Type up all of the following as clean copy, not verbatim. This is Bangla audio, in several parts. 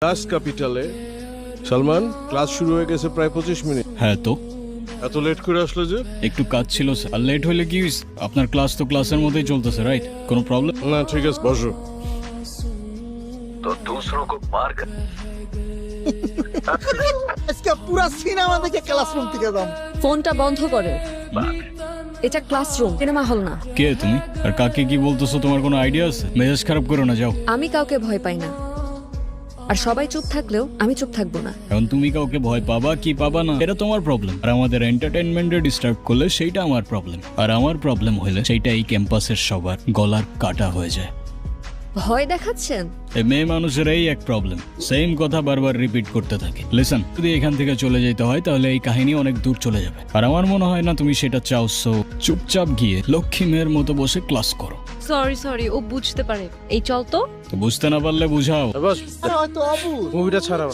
ক্লাস ক্যাপিটালে। সালমান, ক্লাস শুরু হয়ে গেছে প্রায় 25 মিনিট। হ্যাঁ তো এত লেট করে আসলে যে? একটু কাজ ছিল স্যার। আর লেট হলে কি হইছে? আপনার ক্লাস তো ক্লাসের মধ্যেই চলতেছে, রাইট? কোনো প্রবলেম? না ঠিক আছে, বসো। तो दूसरों को मार कर আজকে পুরা সিনেমা দেখে ক্লাসরুম থেকে দাম। ফোনটা বন্ধ করো। এটা ক্লাসরুম, সিনেমা হল না। কে তুমি? আর কাকে কি বলতেছো তোমার কোনো আইডিয়া আছে? মেজাজ খারাপ করো না, যাও। আমি কাউকে ভয় পাই না, আর সবাই চুপ থাকলেও আমি চুপ থাকবো না। এখন তুমি কাউকে ভয় পাবা কি পাবা না এটা তোমার প্রবলেম, আর আমাদের এন্টারটেইনমেন্টে ডিস্টার্ব করলে সেইটা আমার প্রবলেম, আর আমার প্রবলেম হলে সেইটা এই ক্যাম্পাসের সবার গলার কাটা হয়ে যায়। ভয় দেখাচ্ছেন? এই মেয়ে মানুষের এই এক প্রবলেম, সেম কথা বারবার রিপিট করতে থাকে। লিসন, যদি এখান থেকে চলে যেতে হয় তাহলে এই কাহিনী অনেক দূর চলে যাবে, আর আমার মনে হয় না তুমি সেটা চাও। সো চুপচাপ গিয়ে লক্ষ্মী মেয়ের মতো বসে ক্লাস করো। সরি ও বুঝতে পারে। এই চল তো। তো বুঝতে না পারলে বুঝাও। বাস, আরে হয়তো অবুঝ। মুভিটা ছাড়াও।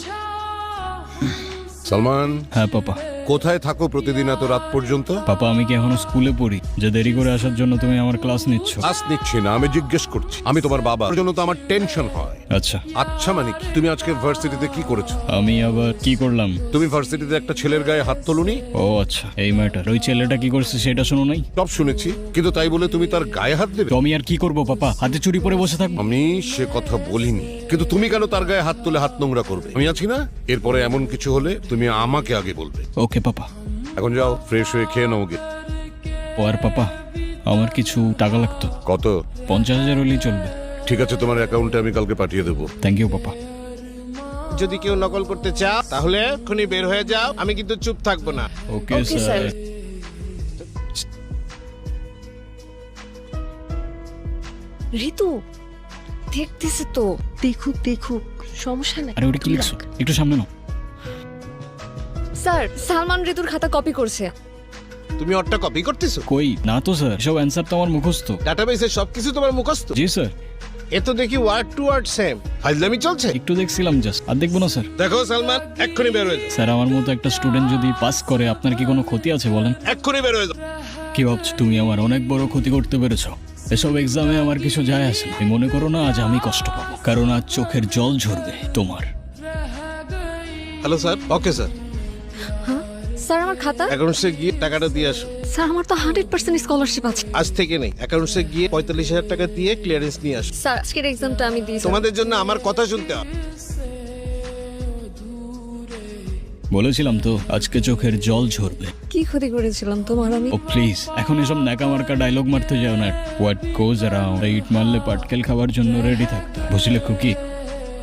সালমান, হ্যাঁ পাপা। কোথায় থাকো প্রতিদিন এত রাত পর্যন্ত? পাপা, আমি কি এখনো স্কুলে পড়ি যে দেরি করে আসার জন্য তুমি আমার ক্লাস নিচ্ছ? ক্লাস নিচ্ছি না, আমি জিজ্ঞেস করছি। আমি তোমার বাবা, ওর জন্য তো আমার টেনশন হয়। আচ্ছা, আচ্ছা মানে কি? তুমি আজকে ভার্সিটিতে কি করেছো? আমি আবার কি করলাম? তুমি ভার্সিটিতে একটা ছেলের গায়ে হাত তোলনি? ও আচ্ছা, এই ম্যাটার। ওই ছেলেটা কি করছে সেটা শোনো নাই? সব শুনেছি, কিন্তু তাই বলে তুমি তার গায়ে হাত দেবে? তো আমি আর কি করবো পাপা? হাতে চুরি পরে বসে থাকবো? আমি সে কথা বলিনি, কিন্তু তুমি কেন তার গায়ে হাত তুলে হাত নোংরা করবে? আমি আছি না? এরপরে এমন কিছু হলে তুমি আমাকে আগে বলবে। ওকে পাপা। এখন যাও, ফ্রেশ হয়ে খেয়ে নাও গে। ও আর পাপা, আমার কিছু টাকা লাগতো। কত? 50,000 হলেই চলবে। ঠিক আছে, তোমার অ্যাকাউন্টে আমি কালকে পাঠিয়ে দেবো। Thank you papa. যদি কেউ নকল করতে চাও তাহলে এক্ষুনি বের হয়ে যাও, আমি কিন্তু চুপ থাকবো না। ওকে Okay, স্যার। sir. ঋতু দেখতেছে তো। দেখুক সমস্যা নাই। আরে ওটা কি লিখছো? একটু সামনে নাও। স্যার, সালমান ঋতুর খাতা কপি করছে। তুমি ওরটা কপি করতেছো? কই না তো স্যার, সব অ্যান্সার তো আমার মুখস্থ। ডাটাবেসে সবকিছু তোমার মুখস্থ? জি স্যার। এ তো দেখি ওয়ার্ড টু ওয়ার্ড সেম। ফাইজলামি চলছে। একটু দেখছিলাম জাস্ট, আর দেখবো না স্যার। দেখো সালমান, এক্ষুনি বের হয়ে যাও। স্যার, আমার মতো একটা স্টুডেন্ট যদি পাস করে আপনার কি কোনো ক্ষতি আছে বলেন? এক্ষুনি বের হয়ে যাও। কি ভাবছো তুমি আমার অনেক বড় ক্ষতি করতে পেরেছো? এসব এক্সামে আমার কিছু যায় আসে না। তুমি মনে করো না আজ আমি কষ্ট পাবো, কারণ আজ চোখের জল ঝরবে তোমার। Hello sir. Okay sir. Sir, আমার খাতা। অ্যাকাউন্টসে গিয়ে টাকাটা দিয়ে আসো। স্যার, আমার তো 100% স্কলারশিপ আছে। আজ থেকে নেই, অ্যাকাউন্টসে গিয়ে 45,000 টাকা দিয়ে ক্লিয়ারেন্স নিয়ে আসো। স্যার, আজকের এক্সামটা আমি দিয়েছি। তোমাদের জন্য আমার কথা শুনতে হবে। বলেছিলাম তো আজকে চোখের জল ঝরবে। কি ক্ষতি করেছিলাম তোমার আমি? ও প্লিজ, এখন এসব ন্যাকা মার্কা ডায়লগ মারতে যাও না। হোয়াট গোজ অ্যারাউন্ড, ইট মারলে পাটকেল খাওয়ার জন্য রেডি থাকতে হয়। বুঝলে খুকি?